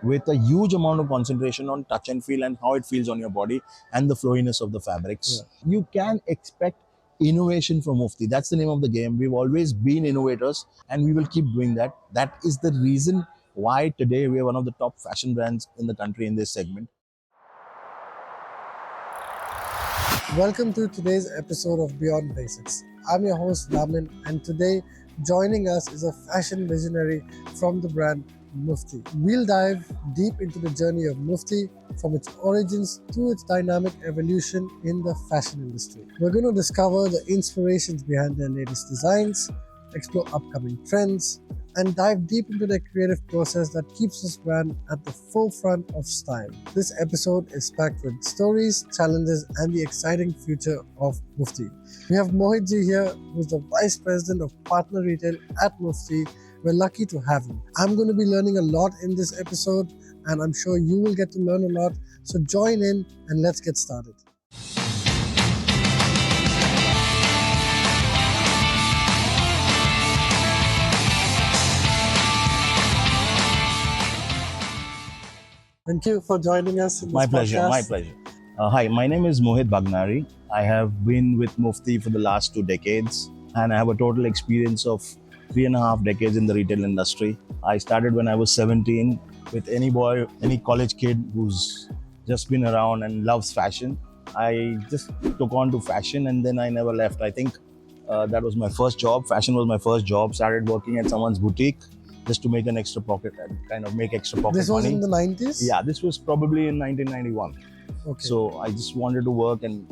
with a huge amount of concentration on touch and feel and how it feels on your body and the flowiness of the fabrics. You can expect innovation from Mufti. That's the name of the game. We've always been innovators and we will keep doing that. That is the reason why today we are one of the top fashion brands in the country in this segment. Welcome to today's episode of Beyond Basics. I'm your host Raman, and today joining us is a fashion visionary from the brand Mufti. We'll dive deep into the journey of Mufti from its origins to its dynamic evolution in the fashion industry. We're going to discover the inspirations behind their latest designs, explore upcoming trends, and dive deep into the creative process that keeps this brand at the forefront of style. This episode is packed with stories, challenges, and the exciting future of Mufti. We have Mohit here, who's the Vice President of Partner Retail at Mufti. We're lucky to have him. I'm going to be learning a lot in this episode, and I'm sure you will get to learn a lot. So join in and let's get started. Thank you for joining us in this My pleasure, podcast. my pleasure. Hi, my name is Mohit Bhagnari. I have been with Mufti for the last 2 decades and I have a total experience of 3.5 decades in the retail industry. I started when I was 17 with any boy, any college kid who's just been around and loves fashion. I just took on to fashion and then I never left. I think that was my first job. Fashion was my first job. Started working at someone's boutique just to make an extra pocket and kind of make extra pocket This was money. in the 90s? Yeah, this was probably in 1991. Okay. So I just wanted to work and,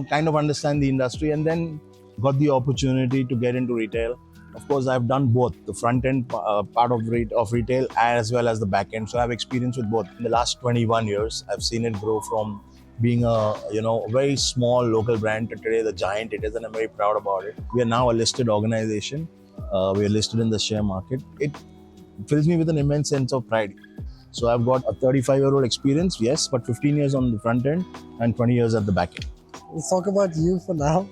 kind of understand the industry and then got the opportunity to get into retail. Of course, I've done both the front end part of retail as well as the back end. So I have experience with both. In the last 21 years, I've seen it grow from being a very small local brand to today the giant it is, and I'm very proud about it. We are now a listed organization. We are listed in the share market. It fills me with an immense sense of pride. So I've got a 35-year-old experience, yes, but 15 years on the front end and 20 years at the back end. Let's talk about you for now.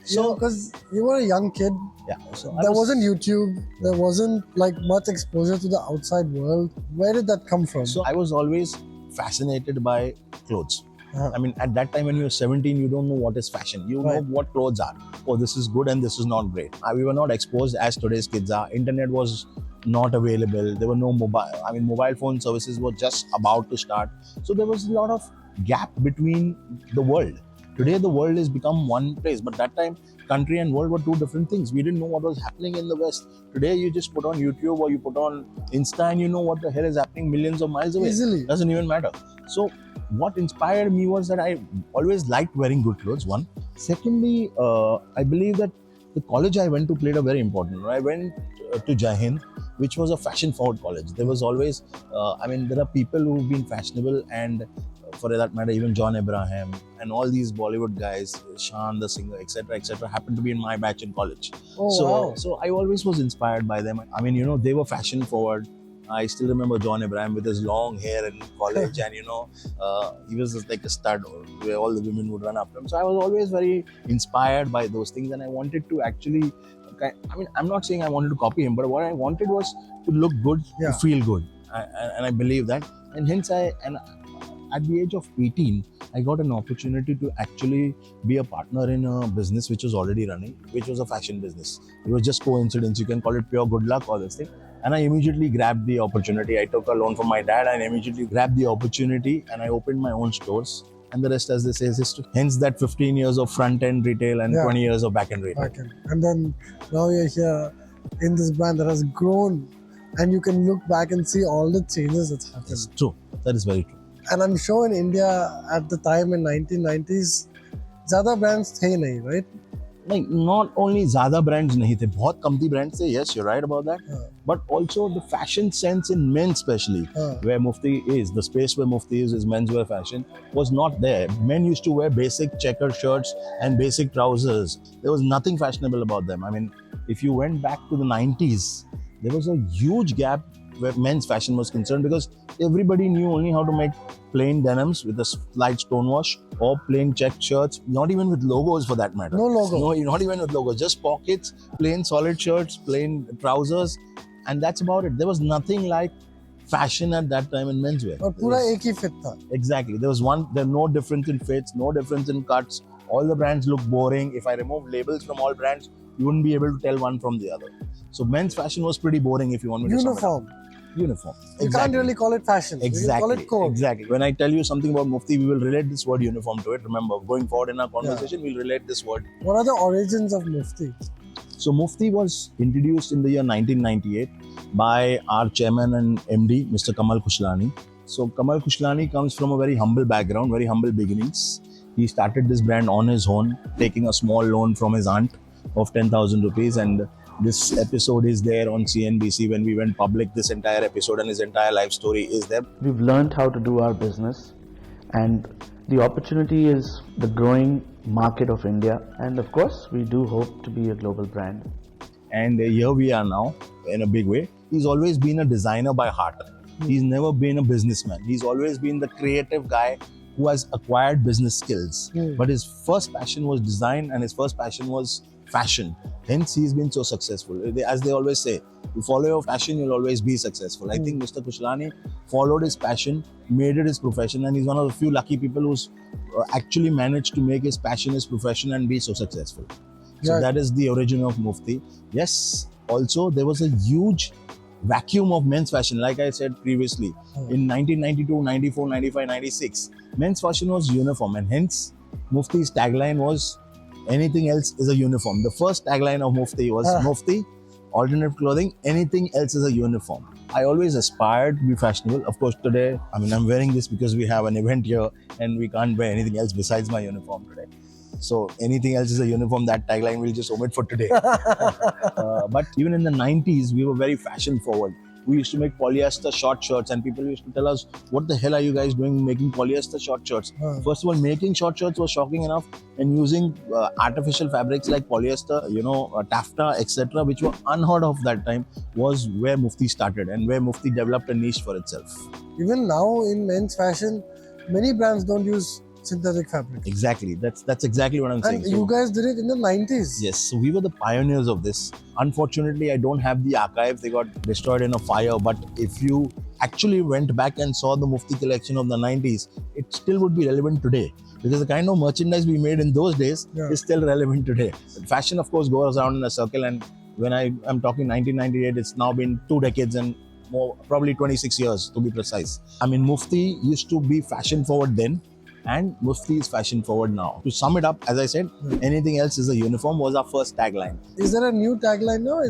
So, because you were a young kid, yeah, so there wasn't YouTube, there wasn't like much exposure to the outside world. Where did that come from? So I was always fascinated by clothes. I mean, at that time when you're 17, you don't know what is fashion. You know what clothes are. Oh, this is good and this is not great. We were not exposed as today's kids are. Internet was not available. There were no mobile phone services were just about to start. So there was a lot of gap between the world. Today the world has become one place, but that time country and world were two different things. We didn't know what was happening in the West. Today you just put on YouTube or you put on Insta and you know what the hell is happening millions of miles away. Easily. Doesn't even matter. So what inspired me was that I always liked wearing good clothes, one. Secondly, I believe that the college I went to played a very important role. I went to Jai Hind, which was a fashion forward college. There was always, there are people who've been fashionable and for that matter, even John Abraham and all these Bollywood guys, Shan the singer, etc., happened to be in my batch in college. So I always was inspired by them. I mean, they were fashion forward. I still remember John Abraham with his long hair in college and, he was just like a stud where all the women would run after him. So I was always very inspired by those things and I wanted to actually, I'm not saying I wanted to copy him, but what I wanted was to look good, to feel good. And I believe that. And hence at the age of 18, I got an opportunity to actually be a partner in a business which was already running, which was a fashion business. It was just coincidence. You can call it pure good luck or this thing. And I immediately grabbed the opportunity. I took a loan from my dad and immediately grabbed the opportunity and I opened my own stores. And the rest, as they say, is history. Hence that 15 years of front-end retail and 20 years of back-end retail. And then now you're here in this brand that has grown and you can look back and see all the changes that's happened. It's true. That is very true. And I'm sure in India at the time in 1990s, ज़्यादा brands थे नहीं, right? Like not only ज़्यादा brands नहीं थे, बहुत कमती brands थे. Yes, you're right about that. But also the fashion sense in men, especially where Mufti is, the space where Mufti is menswear fashion, was not there. Men used to wear basic checkered shirts and basic trousers. There was nothing fashionable about them. I mean, if you went back to the 90s, there was a huge gap where men's fashion was concerned because everybody knew only how to make plain denims with a slight stonewash or plain checked shirts, not even with logos for that matter. No logo. No, not even with logos, just pockets, plain solid shirts, plain trousers, and that's about it. There was nothing like fashion at that time in menswear. और पूरा एक ही fit था. Exactly. There was no difference in fits, no difference in cuts. All the brands look boring. If I remove labels from all brands, you wouldn't be able to tell one from the other. So men's fashion was pretty boring if you want me to sum it up. Uniform. You can't really call it fashion. Exactly. You can call it code. Exactly. When I tell you something about Mufti, we will relate this word uniform to it. Remember, going forward in our conversation, we'll relate this word. What are the origins of Mufti? So Mufti was introduced in the year 1998 by our chairman and MD, Mr. Kamal Kushlani. So Kamal Kushlani comes from a very humble background, very humble beginnings. He started this brand on his own, taking a small loan from his aunt of 10,000 rupees, and this episode is there on CNBC when we went public. This entire episode and his entire life story is there. We've learned how to do our business, and the opportunity is the growing market of India, and of course we do hope to be a global brand. And here we are now in a big way. He's always been a designer by heart. He's never been a businessman. He's always been the creative guy who has acquired business skills. But his first passion was design and his first passion was fashion. Hence, he's been so successful. As they always say, you follow your passion, you'll always be successful. I think Mr. Kushlani followed his passion, made it his profession, and he's one of the few lucky people who's actually managed to make his passion his profession and be so successful. So that is the origin of Mufti. Yes, also there was a huge vacuum of men's fashion. Like I said previously, in 1992, 94, 95, 96, men's fashion was uniform, and hence Mufti's tagline was anything else is a uniform. The first tagline of Mufti was Mufti, alternative clothing, anything else is a uniform. I always aspired to be fashionable. Of course, today, I'm wearing this because we have an event here and we can't wear anything else besides my uniform today. So anything else is a uniform, that tagline we'll just omit for today. But even in the 90s, we were very fashion forward. We used to make polyester short shirts and people used to tell us, what the hell are you guys doing making polyester short shirts? First of all, making short shirts was shocking enough, and using artificial fabrics like polyester, taffeta, etc., which were unheard of that time, was where Mufti started and where Mufti developed a niche for itself. Even now in men's fashion, many brands don't use synthetic fabric. Exactly. That's exactly what I'm saying. And you guys did it in the 90s. Yes. So we were the pioneers of this. Unfortunately, I don't have the archive. They got destroyed in a fire. But if you actually went back and saw the Mufti collection of the 90s, it still would be relevant today. Because the kind of merchandise we made in those days is still relevant today. Fashion, of course, goes around in a circle. And when I'm talking 1998, it's now been 2 decades and more, probably 26 years to be precise. Mufti used to be fashion forward then, and Mufti is fashion forward now. To sum it up, as I said, anything else is a uniform was our first tagline. Is there a new tagline now?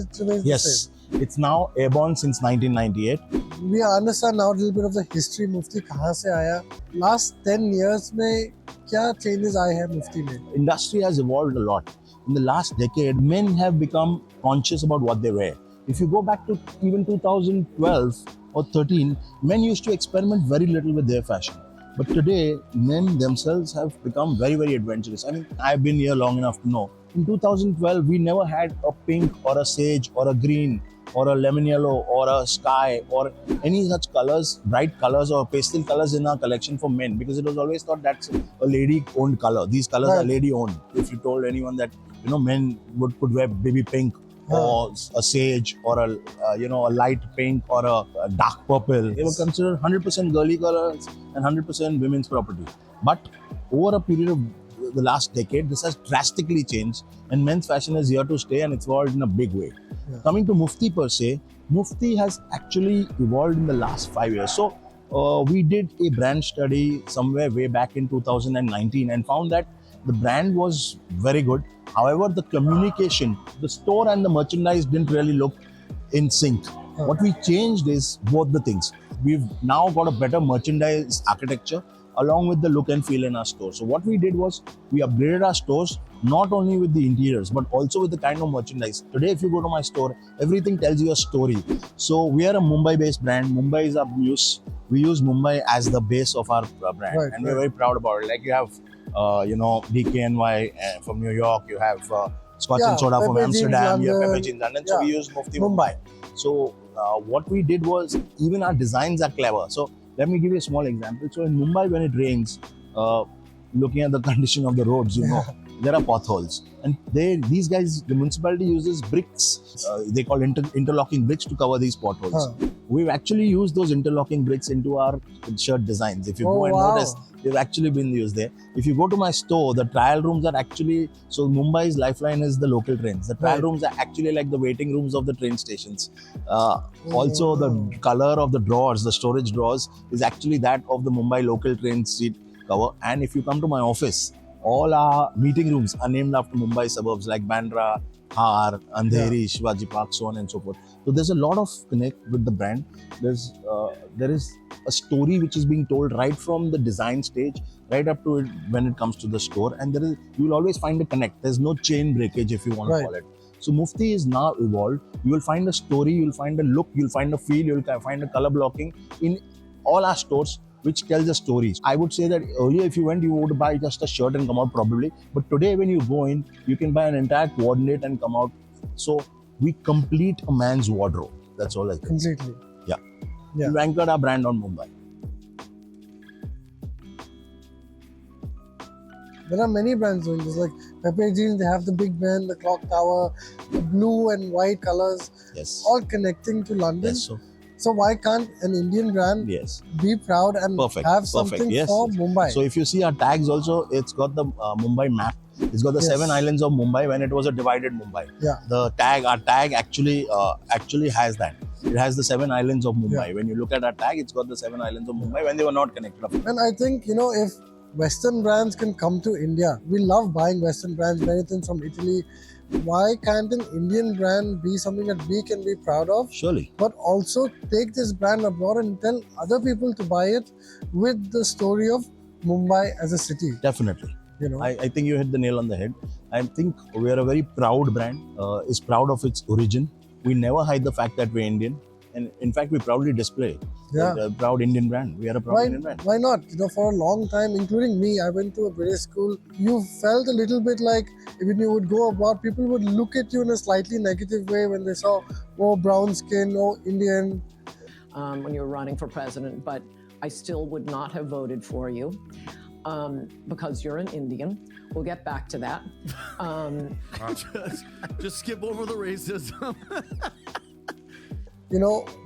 Yes, it's now airborne since 1998. We understand now a little bit of the history. Mufti kahan se aaya? Last 10 years mein kya changes aaye hain Mufti mein? Industry has evolved a lot. In the last decade, men have become conscious about what they wear. If you go back to even 2012 or 13, men used to experiment very little with their fashion. But today, men themselves have become very, very adventurous. I've been here long enough to know. In 2012, we never had a pink or a sage or a green or a lemon yellow or a sky or any such colors, bright colors or pastel colors in our collection for men, because it was always thought that's a lady-owned color. These colors are lady-owned. If you told anyone that men could wear baby pink or a sage or a light pink or a dark purple, they were considered 100% girly colors and 100% women's property. But over a period of the last decade, this has drastically changed, and men's fashion is here to stay, and it's evolved in a big way. Coming to Mufti per se, Mufti has actually evolved in the last 5 years. So we did a brand study somewhere way back in 2019 and found that the brand was very good. However, the communication, the store and the merchandise didn't really look in sync. What we changed is both the things. We've now got a better merchandise architecture along with the look and feel in our store. So what we did was we upgraded our stores not only with the interiors but also with the kind of merchandise. Today, if you go to my store, everything tells you a story. So we are a Mumbai-based brand. Mumbai is our use. We use Mumbai as the base of our brand, and we're very proud about it. Like you have DKNY from New York, you have Scotch and Soda from Amsterdam, you have Pepper Jeans London. So we use Mufti Mumbai. So what we did was, even our designs are clever. So let me give you a small example. So in Mumbai, when it rains, looking at the condition of the roads, there are potholes, and these guys, the municipality uses bricks. They call interlocking bricks to cover these potholes. Huh. We've actually used those interlocking bricks into our shirt designs. If you Oh, go and wow. notice, they've actually been used there. If you go to my store, the trial rooms are actually, so Mumbai's lifeline is the local trains. The trial Right. rooms are actually like the waiting rooms of the train stations. Also, the Oh. color of the drawers, the storage drawers, is actually that of the Mumbai local train seat cover. And if you come to my office, all our meeting rooms are named after Mumbai suburbs like Bandra, Har, Andheri, Shivaji Park, so on and so forth. So there's a lot of connect with the brand. There is a story which is being told right from the design stage, right up to it when it comes to the store, and you will always find a connect. There's no chain breakage, if you want to call it. So Mufti is now evolved. You will find a story, you'll find a look, you'll find a feel, you'll find a color blocking in all our stores, which tells a story. I would say that earlier, if you went, you would buy just a shirt and come out probably. But today, when you go in, you can buy an entire coordinate and come out. So we complete a man's wardrobe. That's all I think. Completely. Yeah. Yeah. We anchored our brand on Mumbai. There are many brands doing this. Like Pepe Jeans, they have the Big Ben, the Clock Tower, the blue and white colors, Yes. all connecting to London. Yes. So why can't an Indian brand Yes. be proud and Perfect. have Perfect. something Yes. for Mumbai? So if you see our tags also, it's got the Mumbai map. It's got the Yes. 7 islands of Mumbai when it was a divided Mumbai. Yeah. The tag, our tag actually has that. It has the 7 islands of Mumbai. Yeah. When you look at our tag, it's got the 7 islands of Mumbai when they were not connected. And I think, if Western brands can come to India, we love buying Western brands, many things from Italy. Why can't an Indian brand be something that we can be proud of? Surely. But also take this brand abroad and tell other people to buy it with the story of Mumbai as a city. Definitely. I think you hit the nail on the head. I think we are a very proud brand, is proud of its origin. We never hide the fact that we're Indian. And in fact, we proudly display a proud Indian brand. We are a proud Indian brand. Why not? For a long time, including me, I went to a British school. You felt a little bit like when you would go abroad, people would look at you in a slightly negative way when they saw, oh, brown skin, oh, Indian. When you were running for president, but I still would not have voted for you because you're an Indian. We'll get back to that. Just skip over the racism.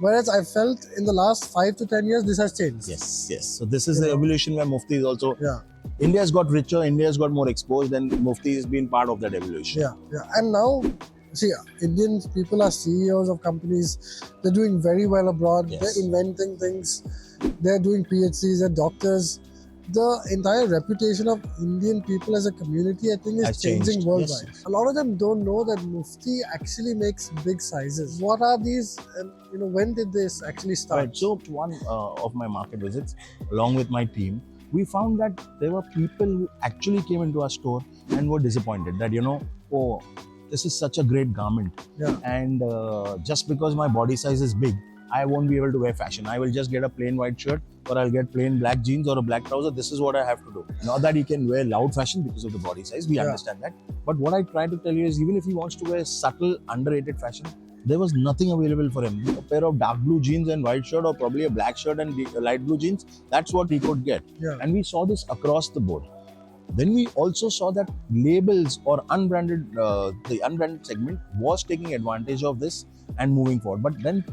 Whereas I felt in the last 5 to 10 years, this has changed. Yes. So this is the evolution where Mufti is also. Yeah. India's got richer, India's got more exposed, and Mufti has been part of that evolution. Yeah. And now, see, Indian people are CEOs of companies. They're doing very well abroad. Yes. They're inventing things. They're doing PhDs. They're doctors. The entire reputation of Indian people as a community, I think, is changing changed. worldwide. Yes. A lot of them don't know that Mufti actually makes big sizes. What are these? And when did this actually start? Right. So one of my market visits, along with my team, we found that there were people who actually came into our store and were disappointed that, oh, this is such a great garment. Yeah. And just because my body size is big, I won't be able to wear fashion. I will just get a plain white shirt, or I'll get plain black jeans or a black trouser. This is what I have to do. Not that he can wear loud fashion because of the body size. We understand that. But what I try to tell you is, even if he wants to wear subtle, underrated fashion, there was nothing available for him. A pair of dark blue jeans and white shirt, or probably a black shirt and light blue jeans, that's what he could get. Yeah. And we saw this across the board. Then we also saw that labels or the unbranded segment was taking advantage of this and moving forward. But then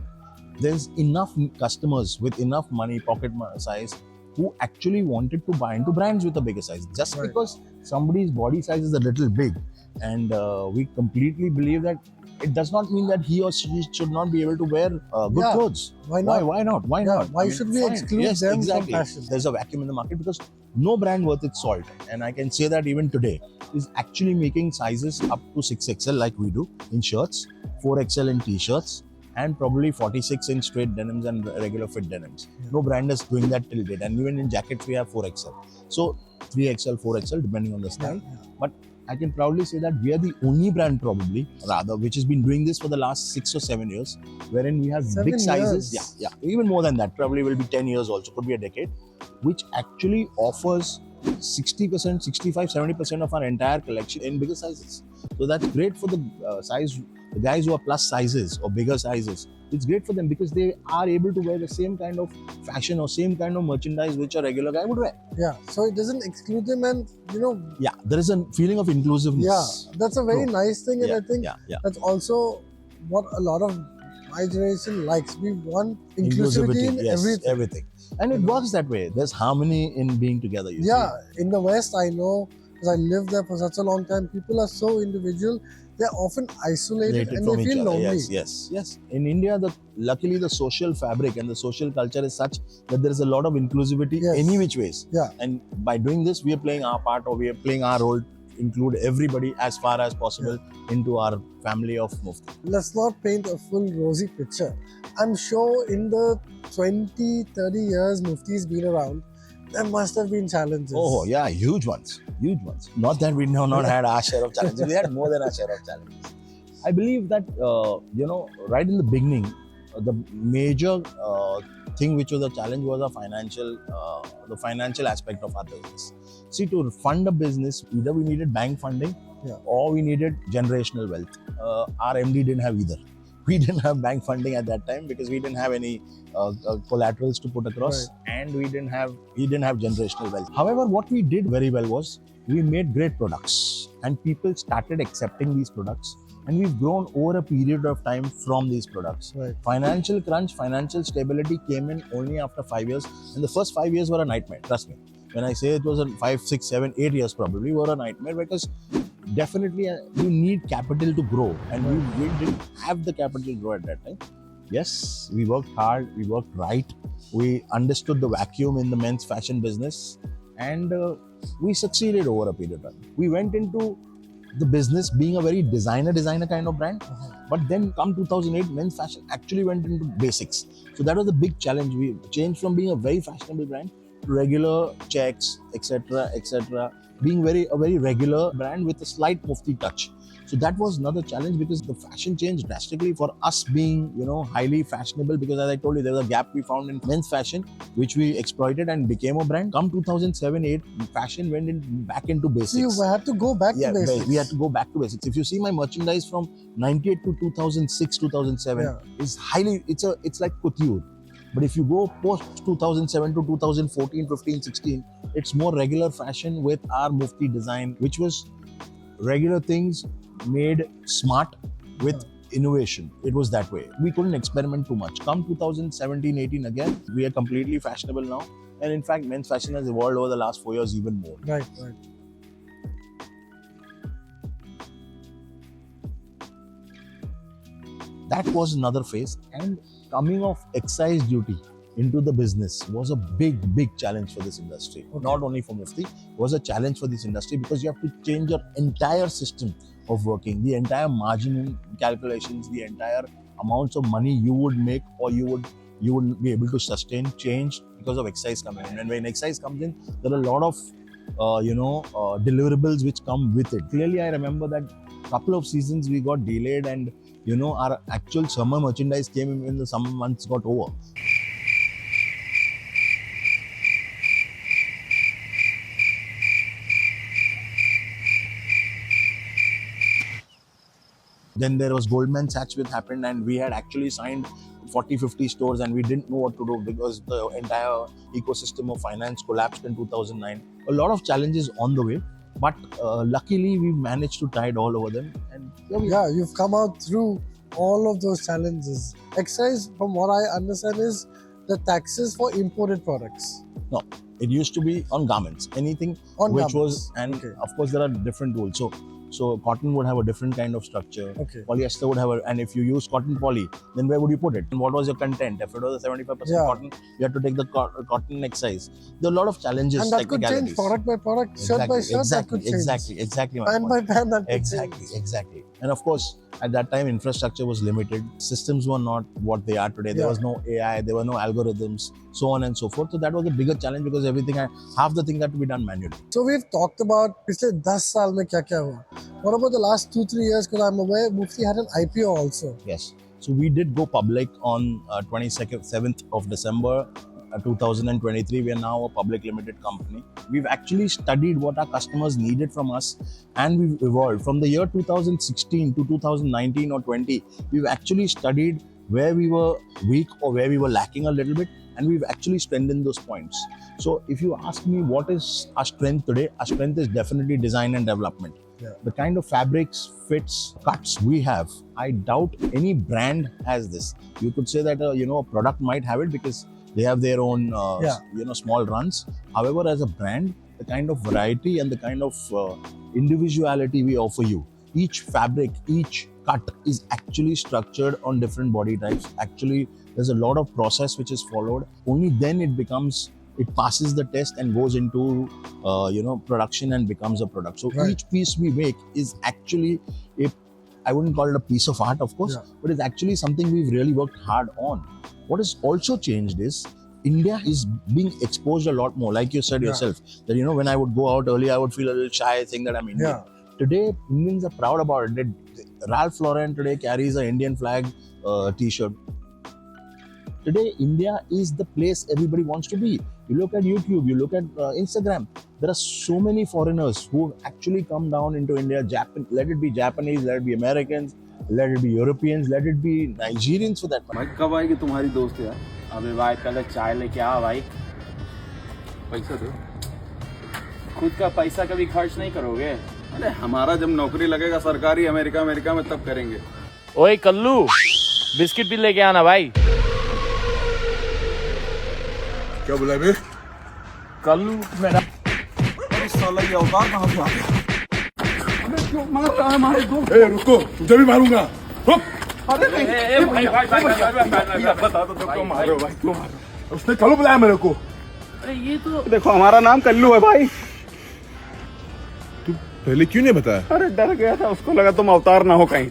there's enough customers with enough money, pocket size, who actually wanted to buy into brands with a bigger size. Just because somebody's body size is a little big, and we completely believe that it does not mean that he or she should not be able to wear good clothes. Why not? Why not? Why not? Why should we exclude them from fashion? There's a vacuum in the market because no brand worth its salt, and I can say that even today, is actually making sizes up to 6XL like we do in shirts, 4XL in t-shirts, and probably 46 in straight denims and regular fit denims. No brand is doing that till date. And even in jackets, we have 4XL. So 3XL, 4XL, depending on the style. But I can proudly say that we are the only brand which has been doing this for the last 6 or 7 years, wherein we have 7 big sizes. years. Yeah, even more than that. Probably will be 10 years also, could be a decade, which actually offers 60%, 65, 70% of our entire collection in bigger sizes. So that's great for the size the guys who are plus sizes or bigger sizes, it's great for them because they are able to wear the same kind of fashion or same kind of merchandise which a regular guy would wear. Yeah, so it doesn't exclude them, and Yeah, there is a feeling of inclusiveness. yeah, that's a very True. nice thing, and Yeah, I think yeah. that's also what a lot of my generation likes. We want inclusivity in yes, everything. And it works that way. There's harmony in being together, you Yeah, in the West, I know because I lived there for such a long time. People are so individual; they're often isolated related and from they each feel other. lonely. Yes. In India, luckily the social fabric and the social culture is such that there is a lot of inclusivity Yes. any which ways. Yeah. And by doing this, we are playing our part, or we are playing our role to include everybody as far as possible into our family of Mufti. Let's not paint a full rosy picture. I'm sure in the 20, 30 years Mufti's been around, there must have been challenges. Oh yeah, huge ones. Not that we have not had our share of challenges. We had more than our share of challenges. I believe that right in the beginning, the major thing which was a challenge was the financial aspect of our business. See, to fund a business, either we needed bank funding or we needed generational wealth. Our MD didn't have either. We didn't have bank funding at that time because we didn't have any collaterals to put across, and he didn't have generational wealth. However, what we did very well was we made great products, and people started accepting these products, and we've grown over a period of time from these products. Financial crunch, financial stability came in only after 5 years, and the first 5 years were a nightmare. Trust me. When I say it was 5, 6, 7, 8 years probably were a nightmare, because definitely you need capital to grow, and we didn't have the capital to grow at that time. Yes, we worked hard, we worked right, we understood the vacuum in the men's fashion business, and we succeeded over a period of time. We went into the business being a very designer kind of brand, but then come 2008, men's fashion actually went into basics. So that was the big challenge. We changed from being a very fashionable brand to regular checks, etc., being a very regular brand with a slight Mufti touch. So that was another challenge, because the fashion changed drastically for us being, highly fashionable, because as I told you, there was a gap we found in men's fashion, which we exploited and became a brand. Come 2007-8, fashion went back into basics. So you had to go back to basics. We had to go back to basics. If you see my merchandise from 98 to 2006, 2007, is highly, it's like couture. But if you go post 2007 to 2014, 15, 16, it's more regular fashion with our Mufti design, which was regular things made smart with innovation. It was that way. We couldn't experiment too much. Come 2017-18 again, we are completely fashionable now. And in fact, men's fashion has evolved over the last 4 years even more. Right. That was another phase. And coming of excise duty into the business was a big challenge for this industry. Not only for Mufti, it was a challenge for this industry, because you have to change your entire system of working, the entire margin calculations, the entire amounts of money you would make or you would be able to sustain, change because of excise coming in. And when excise comes in, there are a lot of deliverables which come with it. Clearly, I remember that couple of seasons we got delayed, and our actual summer merchandise came in when the summer months got over. Then there was Goldman Sachs which happened, and we had actually signed 40-50 stores, and we didn't know what to do because the entire ecosystem of finance collapsed in 2009. A lot of challenges on the way, but luckily we managed to tide all over them. And you've come out through all of those challenges. Excise, from what I understand, is the taxes for imported products. No, it used to be on garments, anything on which garments. Was, and of course there are different rules. So cotton would have a different kind of structure. Polyester would have and if you use cotton poly, then where would you put it? And what was your content? If it was a 75% cotton, you had to take the cotton excise. There are a lot of challenges, and that could change product by product, shirt by shirt. Exactly. Pan by pan, that could change. Exactly. And of course, at that time, infrastructure was limited. Systems were not what they are today. There was no AI, there were no algorithms, so on and so forth. So that was a bigger challenge, because half the thing had to be done manually. So we've talked about पिछले 10 साल में क्या हुआ. What about the last 2-3 years? Because I'm aware Mufti had an IPO also. Yes. So we did go public on 27th of December 2023, we are now a public limited company. We've actually studied what our customers needed from us, and we've evolved. From the year 2016 to 2019 or 20, we've actually studied where we were weak or where we were lacking a little bit, and we've actually strengthened those points. So if you ask me what is our strength today, our strength is definitely design and development. Yeah. The kind of fabrics, fits, cuts we have, I doubt any brand has this. You could say that a product might have it because they have their own small runs. However, as a brand, the kind of variety and the kind of individuality we offer you, each fabric, each cut is actually structured on different body types. Actually, there's a lot of process which is followed. Only then it passes the test and goes into production and becomes a product. So Right. each piece we make is actually I wouldn't call it a piece of art, of course, but it's actually something we've really worked hard on. What has also changed is India is being exposed a lot more. Like you said yourself, that when I would go out earlier, I would feel a little shy saying that I'm Indian. Today, Indians are proud about it. Ralph Lauren today carries an Indian flag t-shirt. Today, India is the place everybody wants to be. You look at YouTube, you look at Instagram. There are so many foreigners who have actually come down into India. Let it be Japanese, let it be Americans, let it be Europeans, let it be Nigerians for that matter. भाई कब आएगी तुम्हारी दोस्त यार? अबे भाई पहले चाय लेके आ भाई. पैसा दो. खुद का पैसा कभी खर्च नहीं करोगे? अरे हमारा जब नौकरी लगेगा सरकारी अमेरिका में तब करेंगे. ओए कल्लू, बिस्किट भी लेके आना भाई. क्या बोला बे? कल्लू मेरा अरे साला ये अवतार कहाँ से आ गया? अबे क्यों मार रहा है हमारे दोस्त? ए रुको, तुझे भी मारूंगा. हुप! अरे नहीं भाई बता दो क्यों मार रहे हो भाई? क्यों मार रहे हो? उसने कल्लू बुलाया मेरे को. अरे ये तो देखो हमारा नाम कल्लू है भाई. तू पहले क्यों नहीं बताया? अरे डर गया था, उसको लगा तुम अवतार ना हो कहीं.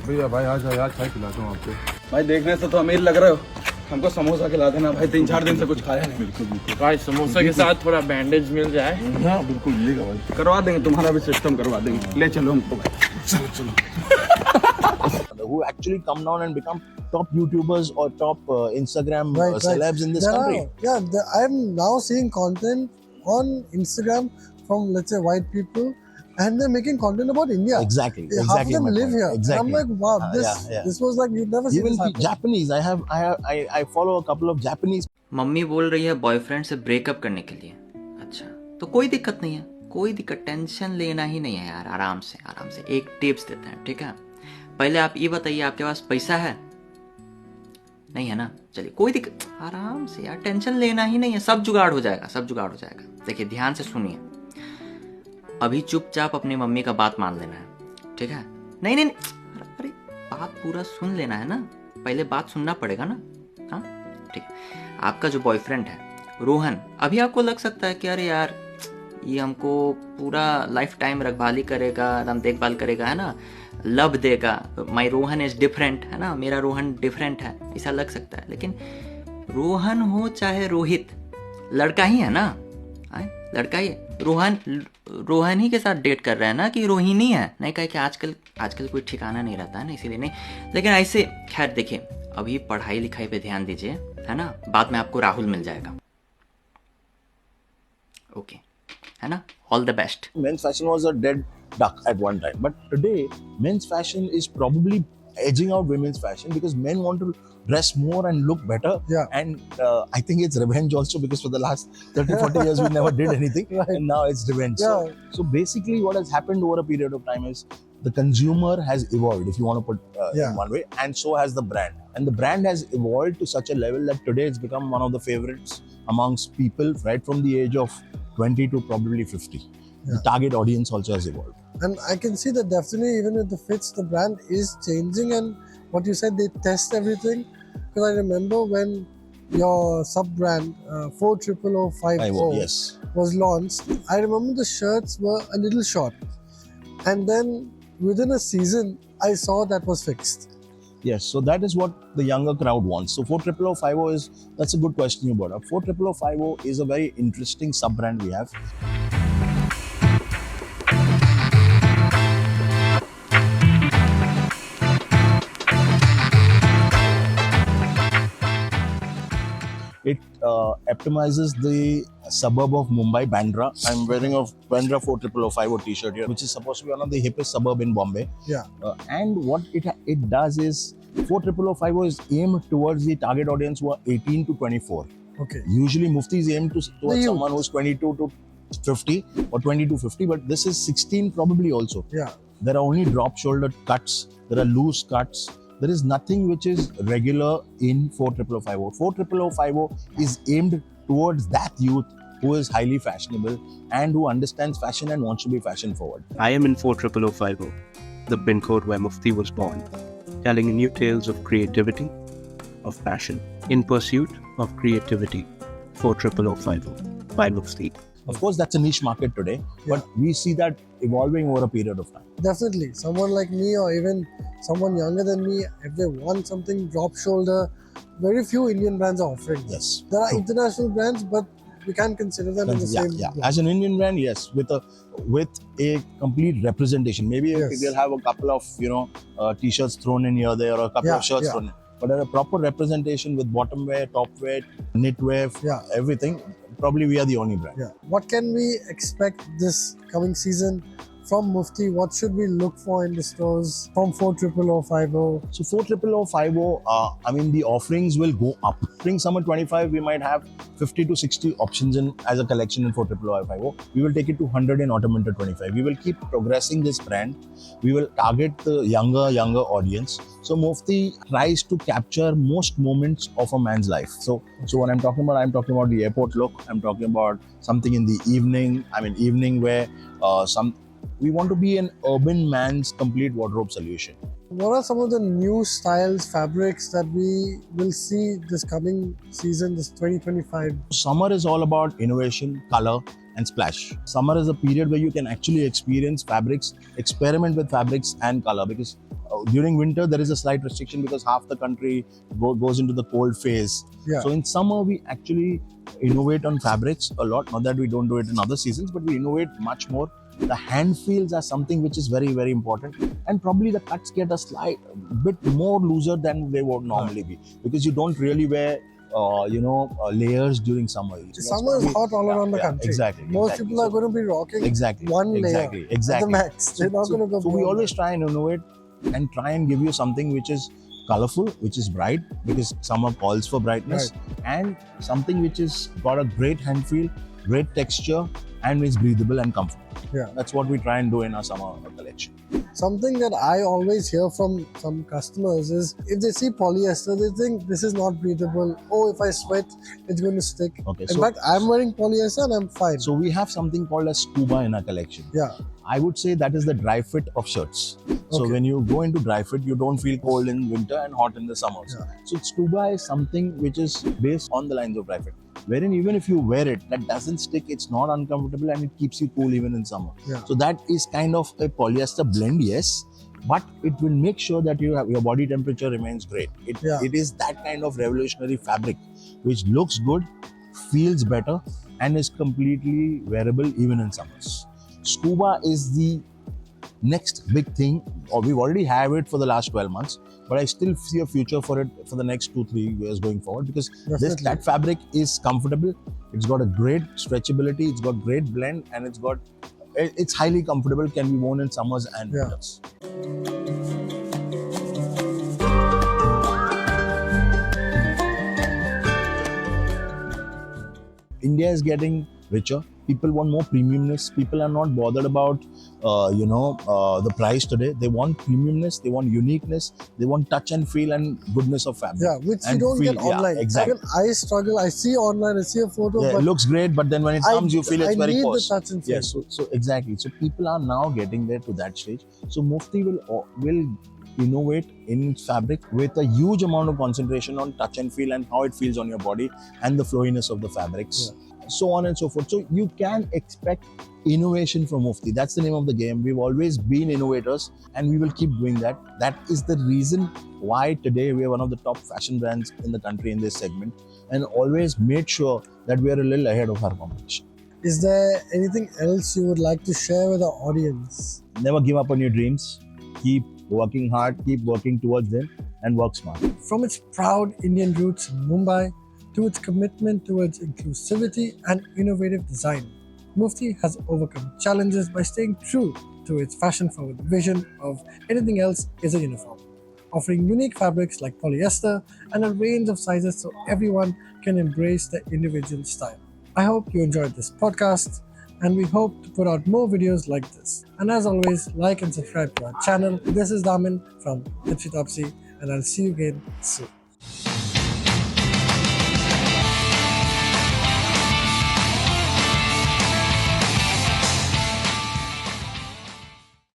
भैया भाई आ जाओ यार, चाय पिलाता हूँ आपको. भाई देखने से तो अमीर लग रहे हो. हमको समोसा खिला देना भाई, 3-4 दिन से कुछ खाया नहीं. बिल्कुल बिल्कुल. भाई समोसा के साथ थोड़ा बैंडेज मिल जाए. हाँ बिल्कुल मिलेगा भाई. करवा देंगे, तुम्हारा भी सिस्टम करवा देंगे. ले चलो हमको भाई. चलो चलो. Who actually come down and become top YouTubers or top Instagram celebs in this There country. I'm now seeing content on Instagram from, let's say, white people, and they're making content about India. Exactly. Half of them my live point. here. Exactly. And I'm like, wow, this was like, you'd never seen Even this happen. Japanese. I follow a couple of Japanese. Mummy बोल रही है boyfriend से breakup करने के लिए. अच्छा, तो कोई दिक्कत नहीं है, कोई दिक्कत, टेंशन लेना ही नहीं है यार. आराम से एक टिप्स देते हैं, ठीक है? पहले आप ये बताइए, आपके पास पैसा है? नहीं है ना? चलिए कोई दिक्कत, आराम से यार, टेंशन लेना ही नहीं है. सब जुगाड़ हो जाएगा. देखिए ध्यान से सुनिए. अभी चुपचाप अपनी मम्मी का बात मान लेना है, ठीक है? नहीं, अरे बात पूरा सुन लेना है ना. पहले बात सुनना पड़ेगा ना. हाँ ठीक है. आपका जो बॉयफ्रेंड है रोहन, अभी आपको लग सकता है कि अरे यार ये हमको पूरा लाइफ टाइम रखवाली करेगा, एकदम देखभाल करेगा, है ना, लव देगा. माई रोहन इज डिफरेंट, है ना, मेरा रोहन डिफरेंट है, ऐसा लग सकता है. लेकिन रोहन हो चाहे रोहित, लड़का ही है ना. लड़का ही है. रोहन ही के साथ डेट कर रहा है ना, कि रोहिणी है. नहीं कहे कि आजकल कोई ठिकाना नहीं रहता है ना, इसीलिए नहीं. लेकिन ऐसे खैर देखिए, अभी पढ़ाई लिखाई पे ध्यान दीजिए, है ना. बाद में आपको राहुल मिल जाएगा. ओके, है ना. All the best. Men's fashion was a dead duck at one time, but today men's fashion is probably edging out women's fashion because men want to dress more and look better. Yeah. And I think it's revenge also, because for the last 30-40 years we never did anything, Right. and now it's revenge. Yeah. So basically what has happened over a period of time is the consumer has evolved, if you want to put in one way, and so has the brand. And the brand has evolved to such a level that today it's become one of the favorites amongst people right from the age of 20 to probably 50. The target audience also has evolved. And I can see that definitely, even with the fits, the brand is changing. And what you said, they test everything. Because I remember when your sub-brand 40050 Yes. was launched, I remember the shirts were a little short. And then within a season, I saw that was fixed. Yes, so that is what the younger crowd wants. So 40050 that's a good question you brought up. 40050 is a very interesting sub-brand we have. It epitomizes the suburb of Mumbai, Bandra. I'm wearing a Bandra 40050 t-shirt here, which is supposed to be one of the hippest suburb in Bombay. Yeah. And what it does is 40050 is aimed towards the target audience who are 18 to 24. Okay. Usually Mufti is aimed towards youth. someone who's 22 to 50 or 20 to 50, but this is 16 probably also. Yeah. There are only drop shoulder cuts, there are loose cuts. There is nothing which is regular in 40050. 40050 is aimed towards that youth who is highly fashionable and who understands fashion and wants to be fashion forward. I am in 40050, the pin code where Mufti was born, telling new tales of creativity, of passion, in pursuit of creativity. 40050 by Mufti. Of course, that's a niche market today, but we see that evolving over a period of time. Definitely. Someone like me or even someone younger than me, if they want something drop shoulder, very few Indian brands are offering. Yes. There are international brands, but we can't consider them in the same. Yeah. As an Indian brand, yes, with a complete representation. Maybe they'll have a couple of t-shirts thrown in here, there, or a couple of shirts thrown in. But a proper representation with bottom wear, top wear, knit wear, everything. Probably we are the only brand. Yeah. What can we expect this coming season from Mufti? What should we look for in the stores from 40050? So 40050, I mean, the offerings will go up. Spring summer 25, we might have 50 to 60 options in as a collection in 40050. We will take it to 100 in autumn winter 25. We will keep progressing this brand. We will target the younger audience. So Mufti tries to capture most moments of a man's life. So when I'm talking about the airport look. I'm talking about something in the evening. I mean, evening wear. We want to be an urban man's complete wardrobe solution. What are some of the new styles, fabrics that we will see this coming season, this 2025? Summer is all about innovation, color, and splash. Summer is a period where you can actually experience fabrics, experiment with fabrics and color, because during winter there is a slight restriction because half the country goes into the cold phase. Yeah. So in summer we actually innovate on fabrics a lot. Not that we don't do it in other seasons, but we innovate much more. The hand feels are something which is very, very important, and probably the cuts get a bit more looser than they would normally be, because you don't really wear layers during summer. Summer is hot all around the country. Exactly. Most people are going to be rocking one layer at the max. They're not going to go. So we always try and innovate and try and give you something which is colorful, which is bright, because summer calls for brightness, and something which is got a great hand feel, great texture, and is breathable and comfortable. Yeah. That's what we try and do in our summer collection. Something that I always hear from some customers is if they see polyester, they think this is not breathable. Oh, if I sweat, it's going to stick. Okay, in fact, I'm wearing polyester and I'm fine. So we have something called as scuba in our collection. Yeah. I would say that is the dry fit of shirts. So when you go into dry fit, you don't feel cold in winter and hot in the summers. Yeah. So scuba is something which is based on the lines of dry fit, wherein even if you wear it, that doesn't stick, it's not uncomfortable, and it keeps you cool even in summer. Yeah. So that is kind of a polyester blend, yes, but it will make sure that your body temperature remains great. It is that kind of revolutionary fabric which looks good, feels better, and is completely wearable even in summers. Scuba is the next big thing, or we've already have it for the last 12 months, but I still see a future for it for the next 2-3 years going forward, because that fabric is comfortable, it's got a great stretchability, it's got great blend, and it's highly comfortable, can be worn in summers and winters. India is getting richer. People want more premiumness. People are not bothered about, the price today. They want premiumness. They want uniqueness. They want touch and feel and goodness of fabric. Yeah, which you don't get online. Exactly. Even I struggle. I see online. I see a photo. Yeah, but it looks great, but then when it comes, you feel it's very I need coarse. the touch and feel. Yes, so exactly. So people are now getting there to that stage. So Mufti will innovate in fabric with a huge amount of concentration on touch and feel and how it feels on your body and the flowiness of the fabrics. Yeah. So on and so forth. So you can expect innovation from Mufti. That's the name of the game. We've always been innovators, and we will keep doing that. That is the reason why today we are one of the top fashion brands in the country in this segment, and always made sure that we are a little ahead of our competition. Is there anything else you would like to share with our audience? Never give up on your dreams. Keep working hard, keep working towards them, and work smart. From its proud Indian roots in Mumbai to its commitment towards inclusivity and innovative design. Mufti has overcome challenges by staying true to its fashion-forward vision of anything else is a uniform, offering unique fabrics like polyester and a range of sizes so everyone can embrace their individual style. I hope you enjoyed this podcast, and we hope to put out more videos like this. And as always, like and subscribe to our channel. This is Damin from Tipsy Topsy, and I'll see you again soon.